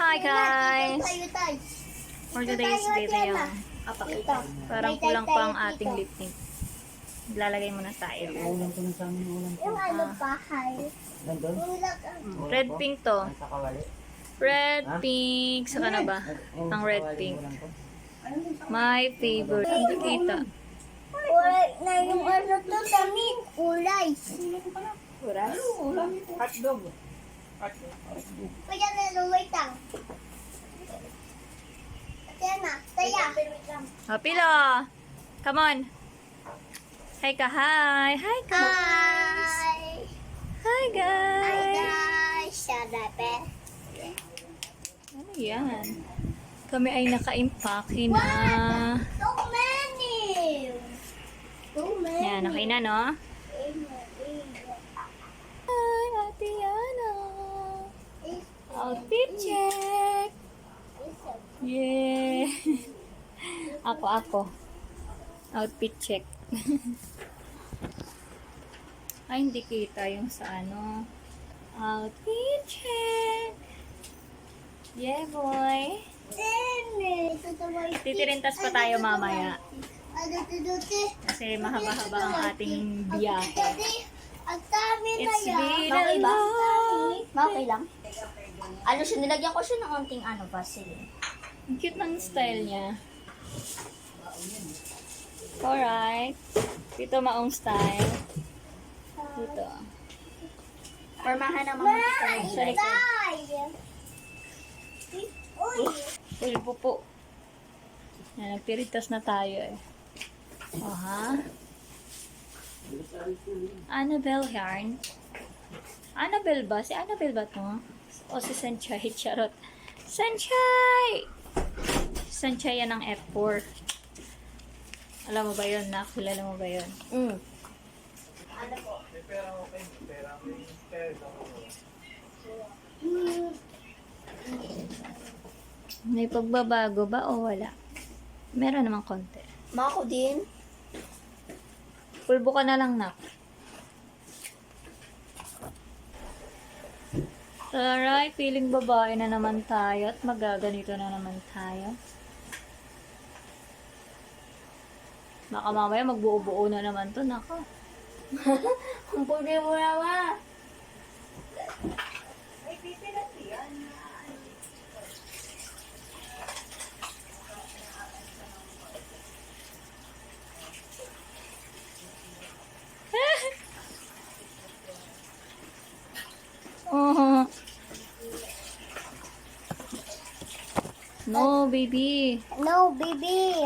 Hi guys! For today's video, parang kulang pa ang ating lip tint. Lalagay muna tayo. Yung ano bahay. Red pink to. Red pink. Saka na ba? Ang red pink. My favorite. Hindi kita. Kulay na yung ano to, dami. Kulay. Kuras? Hotdog. Kaya na wait lang. Kaya na, taya. Pilo! Come on! Hi ka, hi! Hi guys! Hi! Hi Hi guys! guys! Sarape. Ano yan? Kami ay naka-impake na. So many! So many. Yan, okay na no? Hi, Ate Yana! Outfit check! Yeah! Ako. Outfit check. Ay, hindi kita yung sa ano. Outfit check! Yeah, boy! Titirintas pa tayo mamaya. Kasi mahaba-haba ang ating biyahe. Ang dami na It's yan. been Okay a ba? long... Okay lang. Ano siya, nilagyan ko siya ng onting ano, vaseline. Ang cute ng style niya. Alright. Dito maong style. Dito. Formahan ng mga kita. Sa likod. Uy! Pulpo po. Yan, nagpiritas na tayo eh. Aha. Annabelle yarn. Annabelle ba? Si Annabelle ba to? O si Sanchay? Charot. Sanchay! Sanchay yan ng F4. Alam mo ba yun? Nakilala mo ba yun? May pagbabago ba o wala? Meron namang konti. Mako din. Pulbo ka na lang, nak. Alright, feeling babae na naman tayo at magaganito na naman tayo. Baka mamaya magbuo-buo na naman to, nako. Ang pwede mo naman. Oh. No, baby. No, baby.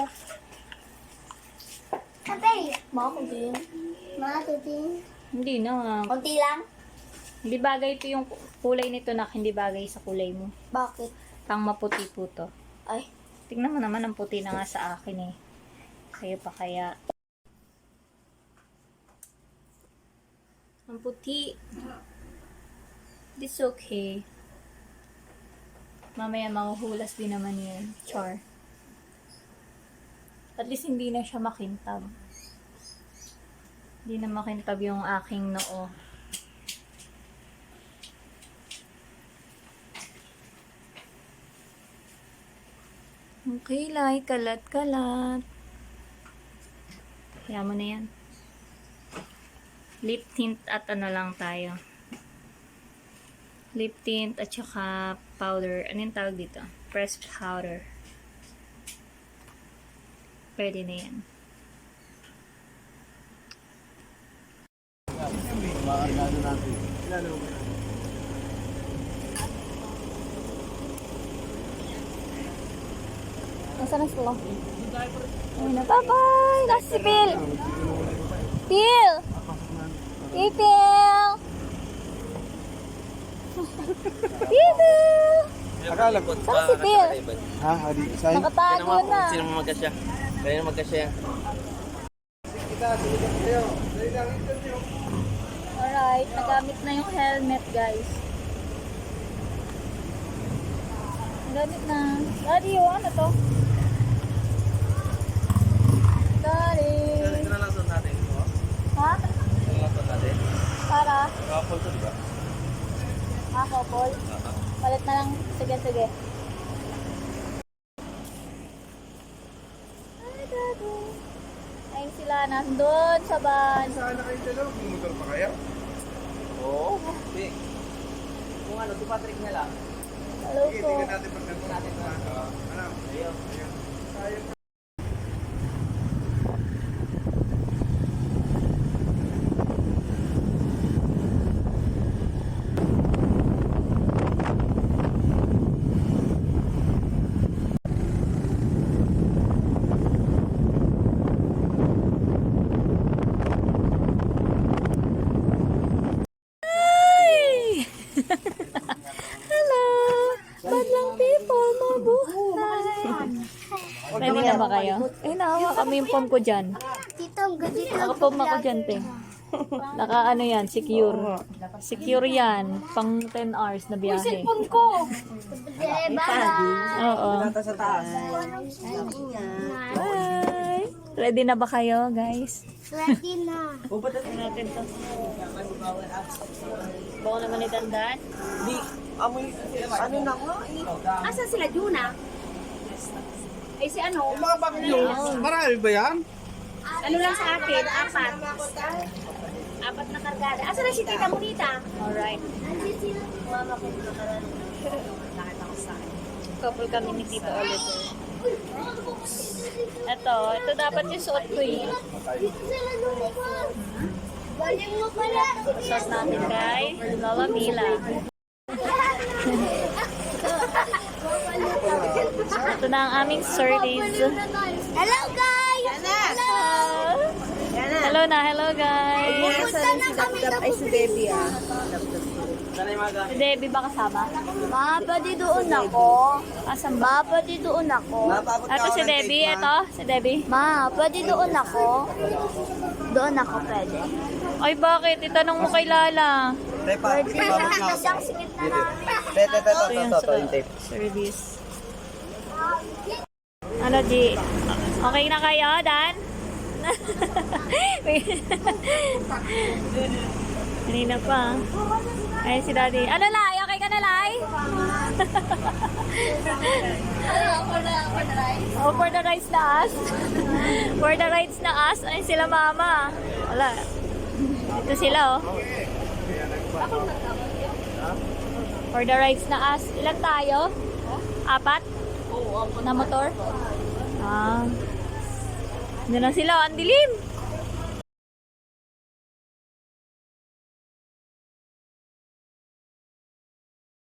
Abay. Mako din. Mako din. Hindi na. Konti lang. Hindi bagay ito yung kulay nito, nak. Hindi bagay sa kulay mo. Bakit? Pang maputi po to. Ay, Tingnan mo naman, ang puti na nga sa akin eh. Kayo pa kaya. Ang puti. It's okay. Mamaya mahuhulas din naman yun. Char. At least hindi na siya makintab. Hindi na makintab yung aking noo. Okay, like, kalat-kalat. Kaya mo na yan. Lip tint at ano lang tayo. Lip tint at saka powder. Ano yung tawag dito? Pressed powder. Pwede na yan. nasaan na sila? Ayun na, bye-bye! Nasa si Phil! Phil! Hey, Phil! Phil! Akala ko Saan si Phil? Ha? Adi, sa'yo? Nakatago na. Sino mo magkasya? Kaya na magkasya. Alright, nagamit na yung helmet, guys. Nagamit na. Daddy, oh, ano to? Daddy! Ito na lang sa natin. Ha? Ito na lang sa natin. Para? Couple to, diba? Couple? Palit na lang. Sige, sige. Ay, gago. Ayun sila, nandun sa van. Saan na kayo dalaw? Bumutor pa kayo? Oo. Hindi. Kung ano, si Patrick na lang. Hello Sige, po. tingnan natin pag natin na. Ano? Ayun. Sayang. Hi! Hello! Badlang people, mabuhay! Ready na ba kayo? Eh, naawa kami yung phone ko dyan. Tito, ang ganda lang. Naka-phone ako dyan, te. Naka ano yan, secure. Secure yan. Pang 10 hours na biyahe. Oo. Sa taas. Bye! Ready na ba kayo, guys? Ready na. Natin to. Bawa naman ni Dandan. Di, amoy, ano na nga? Asan sila, Juna? Ay, si ano? Mga bagyo. Marami ba yan? Ano lang sa akin? 4. 4 na kargada. Asan na si Tita Monita? Alright. Mama ko nakaraan. Couple kami ni Tito Oliver. Ito dapat yung suot ko eh. Galing mo pala. Suot natin kay Lola Mila. Ito na ang aming service. Hello guys! Hello! Hello na, hello guys. Pupunta na kami sa baby Sana yung mga Si Debbie ba kasama? Baba di doon ako. Asan ba? Baba di doon ako. Ito si Debbie, ito. Si Debbie. Ma, pwede doon ako. Doon ako pwede. Ay bakit? Itanong mo kay Lala. Pwede na siyang sikit na namin. Ito yung service. Ano, G? Okay na kayo, Dan? Kanina pa. Ay, si Daddy. Ano, Lai? Okay ka na, Lai? Oh, for the rides na us. For the rides na us. Ay, sila mama. Wala. Ito sila, oh. For the rides na us. Ilan tayo? 4? Na motor? Ah. Hindi na sila. Ang dilim.